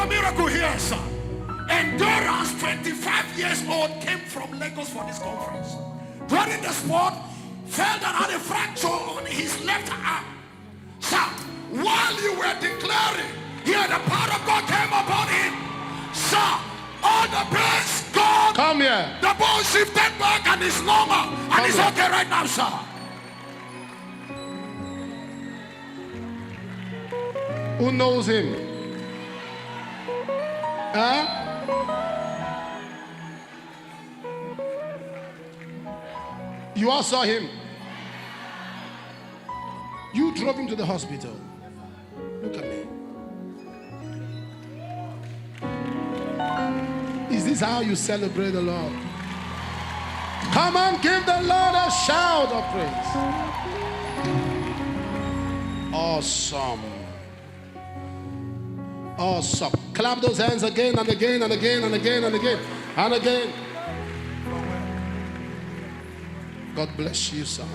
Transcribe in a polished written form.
a miracle here, sir. Endurance, 25 years old, came from Lagos for this conference. During the sport, fell down, had a fracture on his left arm. Sir, while you were declaring, here the power of God came upon him. Sir, all the pains gone. Come here. The bone shifted back and it's normal. And it's okay right now, sir. Who knows him? Huh? You all saw him. You drove him to the hospital. Look at me. Is this how you celebrate the Lord? Come on, give the Lord a shout of praise. Awesome. Awesome. Clap those hands again and again and again and again and again and again. God bless you, son.